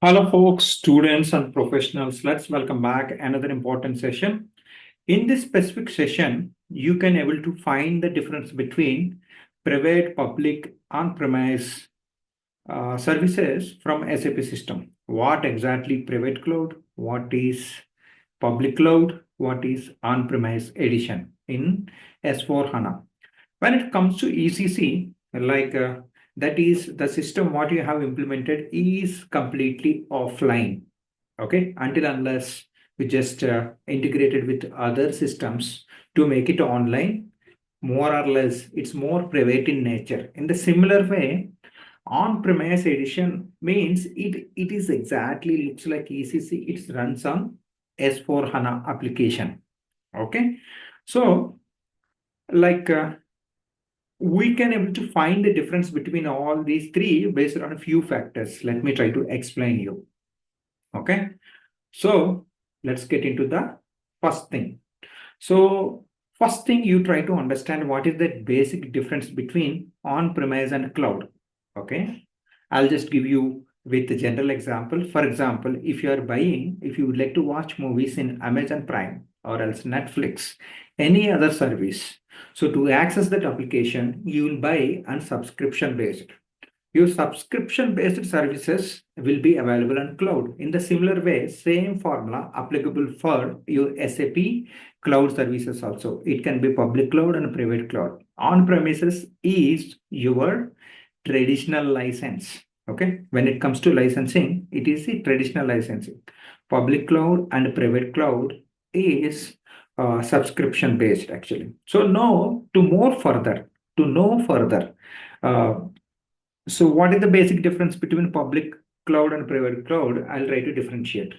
Hello, folks, students, and professionals. Let's welcome back another important session. In this specific session, you can able to find the difference between private, public, on-premise services from SAP system. What exactly private cloud? What is public cloud? What is on-premise edition in S4 HANA? When it comes to ECC, that is the system what you have implemented is completely offline. Okay, until unless we just integrated with other systems to make it online, more or less it's more private in nature. In the similar way, on-premise edition means it is exactly looks like ECC. It runs on S4 HANA application. Okay, so like. We can able to find the difference between all these three based on a few factors. Let me try to explain you. Okay. So let's get into the first thing. So first thing you try to understand what is the basic difference between on-premise and cloud. Okay. I'll just give you with a general example. For example, if you would like to watch movies in Amazon Prime or else Netflix, any other service. So to access that application, you will buy on subscription based. Your subscription based services will be available on cloud. In the similar way, same formula applicable for your SAP cloud services also. It can be public cloud and private cloud. On premises is your traditional license. Okay. When it comes to licensing, it is the traditional licensing. Public cloud and private cloud is subscription based actually. So now to know further, uh, so what is the basic difference between public cloud and private cloud? I'll try to differentiate.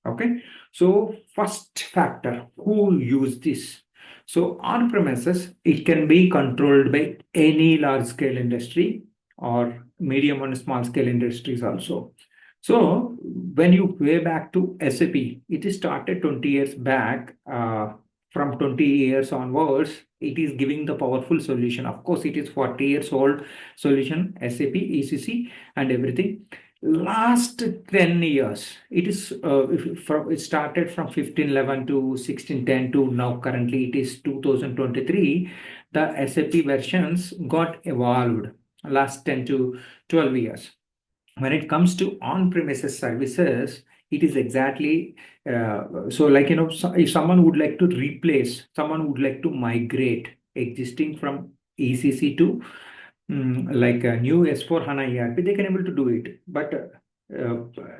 Okay. So first factor, who use this? So on premises, it can be controlled by any large scale industry or medium and small scale industries also. So when you way back to SAP, it is started 20 years back. From 20 years onwards, it is giving the powerful solution. Of course, it is 40 years old solution, SAP, ECC, and everything. Last 10 years, it started from 1511 to 1610 to now currently it is 2023. The SAP versions got evolved last 10 to 12 years. When it comes to on-premises services, it is exactly so like if someone would like to replace, someone would like to migrate existing from ECC to like a new S4 HANA ERP, they can able to do it. But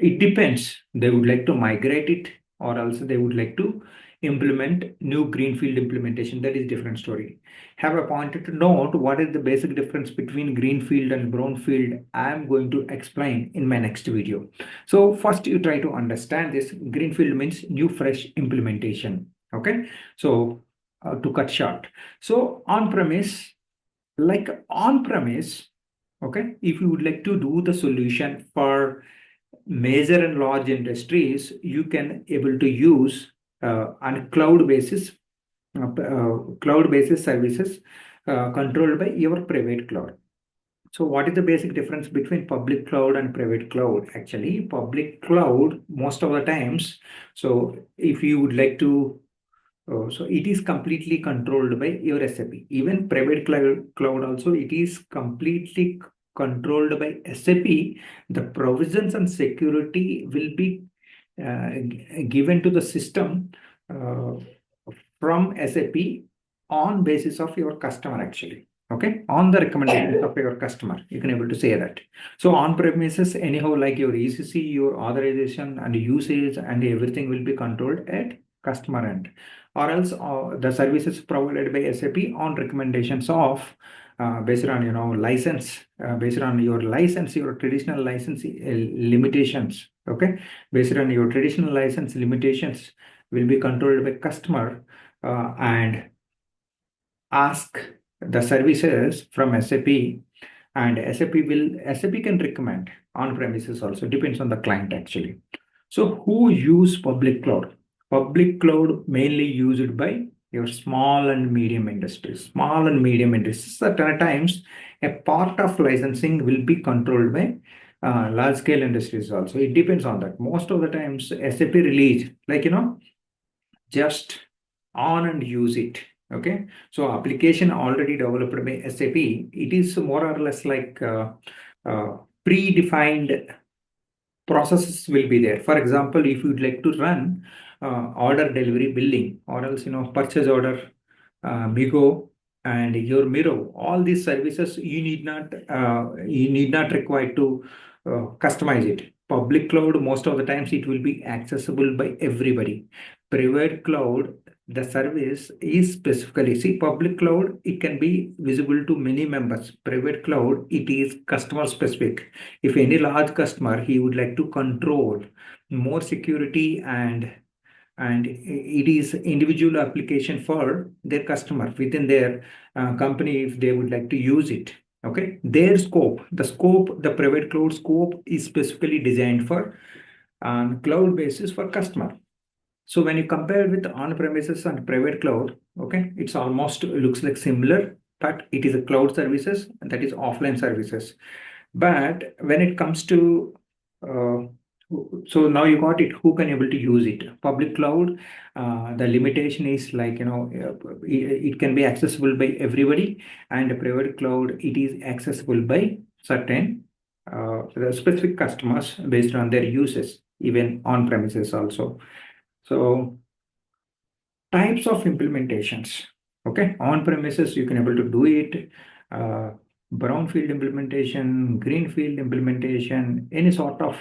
it depends. They would like to migrate it, or else they would like to implement new greenfield implementation. That is different story. Have a pointed to note what is the basic difference between greenfield and brownfield. I am going to explain in my next video. So first you try to understand this. Greenfield means new fresh implementation. Okay. So to cut short. So on-premise, okay, if you would like to do the solution for major and large industries, you can able to use on cloud basis services controlled by your private cloud. So what is the basic difference between public cloud and private cloud? Actually, public cloud most of the times, so if you would like to so it is completely controlled by your SAP. Even private cloud also, it is completely controlled by SAP. The provisions and security will be given to the system uh, from SAP on basis of your customer actually. Okay, on the recommendations of your customer, you can able to say that. So on premises, anyhow, like your ECC, your authorization and usage and everything will be controlled at customer end, or else the services provided by SAP on recommendations of based on license, based on your license, your traditional license limitations. Okay, based on your traditional license limitations will be controlled by customer and ask the services from SAP, and SAP can recommend on premises also, depends on the client actually. So who use public cloud? Public cloud mainly used by your small and medium industries. Small and medium industries at times a part of licensing will be controlled by large scale industries also. It depends on that. Most of the times, SAP release, like, just on and use it. Okay. So application already developed by SAP, it is more or less like predefined processes will be there. For example, if you'd like to run order delivery billing, or else, purchase order, Migo, and your Miro, all these services you need not require to customize it. Public cloud, most of the times it will be accessible by everybody. Private cloud, the service is specifically, see, public cloud, it can be visible to many members. Private cloud, it is customer specific. If any large customer, he would like to control more security, and it is individual application for their customer within their company, if they would like to use it. Okay, their scope, the private cloud scope is specifically designed for cloud basis for customer. So when you compare with on-premises and private cloud, okay, it's almost looks like similar, but it is a cloud services, and that is offline services. But when it comes to uh, so now you got it, who can able to use it? Public cloud, the limitation is like, it can be accessible by everybody, and the private cloud, it is accessible by certain the specific customers based on their uses, even on premises also. So types of implementations. Okay, on premises you can able to do it. Brownfield implementation, greenfield implementation, any sort of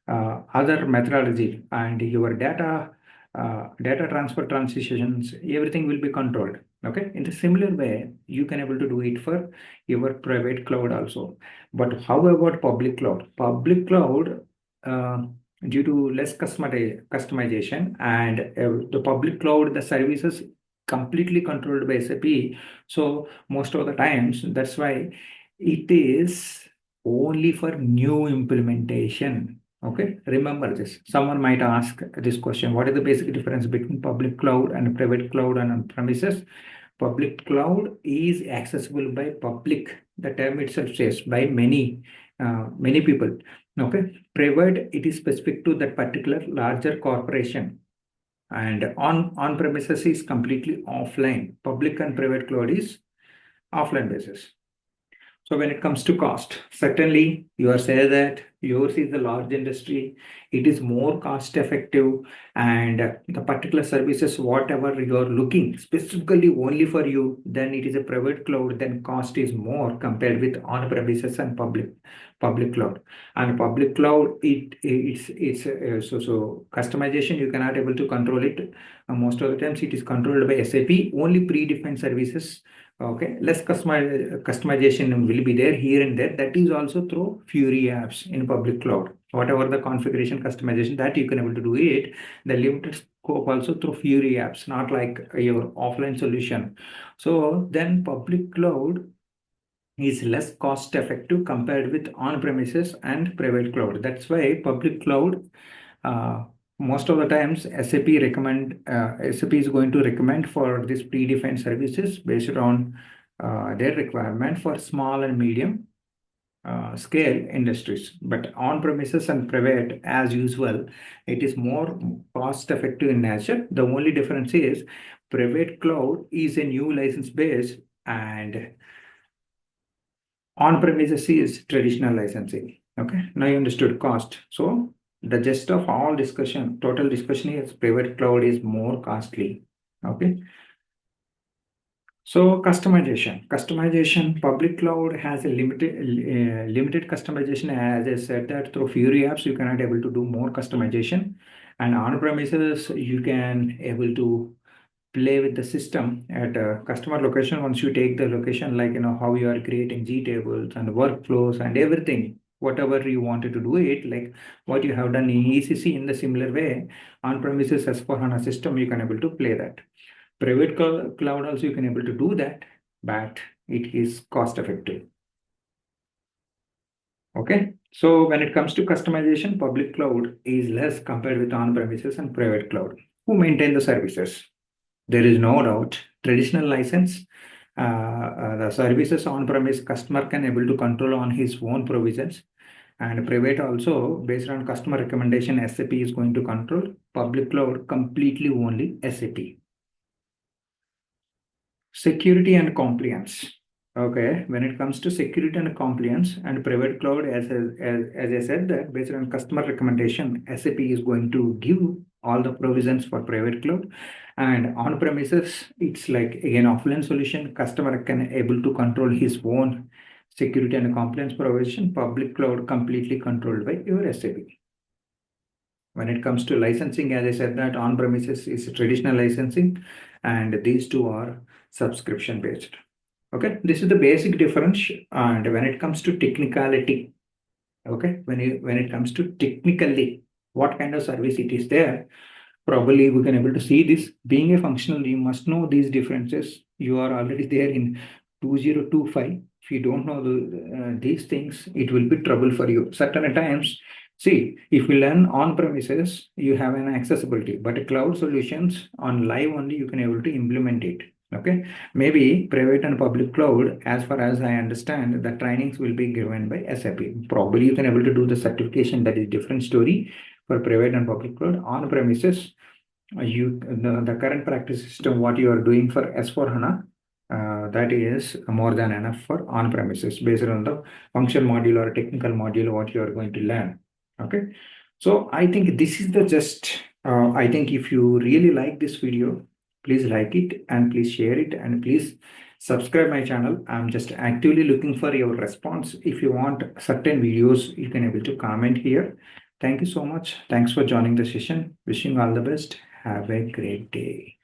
other methodology, and your data transfer transitions, everything will be controlled. Okay, in the similar way, you can able to do it for your private cloud also. But how about public cloud? Public cloud, uh, due to less customization, and the public cloud, the services completely controlled by SAP. So most of the times, that's why it is only for new implementation. Okay, remember this. Someone might ask this question: what is the basic difference between public cloud and private cloud and on-premises? Public cloud is accessible by public. The term itself says by many people. Okay, private, it is specific to that particular larger corporation, and on premises is completely offline. Public and private cloud is offline basis. So when it comes to cost, certainly you are saying that yours is a large industry, it is more cost effective, and the particular services, whatever you are looking specifically only for you, then it is a private cloud, then cost is more compared with on-premises and public cloud. And public cloud, it's so customization, you cannot able to control it. Most of the times it is controlled by SAP, only predefined services. Okay, less customization will be there here and there. That is also through Fury apps in public cloud. Whatever the configuration customization that you can able to do it, the limited scope also through Fury apps, not like your offline solution. So then public cloud is less cost effective compared with on-premises and private cloud. That's why public cloud, uh, most of the times SAP is going to recommend for this predefined services based on their requirement for small and medium scale industries. But on-premises and private, as usual, it is more cost effective in nature. The only difference is private cloud is a new license base, and on-premises is traditional licensing. Okay, now you understood cost. So the gist of all discussion, total discussion is private cloud is more costly. Okay. So customization, public cloud has a limited customization. As I said that through Fury apps, you cannot able to do more customization, and on-premises you can able to play with the system at a customer location. Once you take the location, like, how you are creating G tables and workflows and everything, whatever you wanted to do it, like what you have done in ECC, in the similar way, on-premises as for HANA system, you can able to play that. Private cloud also you can able to do that, but it is cost effective. Okay. So when it comes to customization, public cloud is less compared with on-premises and private cloud. Who maintain the services? There is no doubt. Traditional license, the services on-premise customer can able to control on his own provisions, And private also, based on customer recommendation, SAP is going to control. Public cloud, completely only SAP. Security and compliance. Okay, when it comes to security and compliance and private cloud, as I said, that based on customer recommendation, SAP is going to give all the provisions for private cloud. And on premises, it's like again offline solution. Customer can able to control his own security and compliance provision. Public cloud completely controlled by your SAP. When it comes to licensing, as I said, that on premises is traditional licensing, and these two are subscription based. Okay, this is the basic difference. And when it comes to technicality, okay, when it comes to technically what kind of service it is there, probably we can able to see this. Being a functional, you must know these differences. You are already there in 2025. If you don't know these things, it will be trouble for you certain times. See, if you learn on premises, you have an accessibility, but cloud solutions on live only you can able to implement it. Okay, maybe private and public cloud, as far as I understand, the trainings will be given by SAP. Probably you can able to do the certification. That is different story. For private and public cloud on premises, the current practice system what you are doing for S4 HANA, that is more than enough for on premises based on the function module or technical module what you are going to learn. Okay, so I think this is the just. I think if you really like this video, please like it and please share it and please subscribe my channel. I'm just actively looking for your response. If you want certain videos, you can able to comment here. Thank you so much. Thanks for joining the session. Wishing you all the best. Have a great day.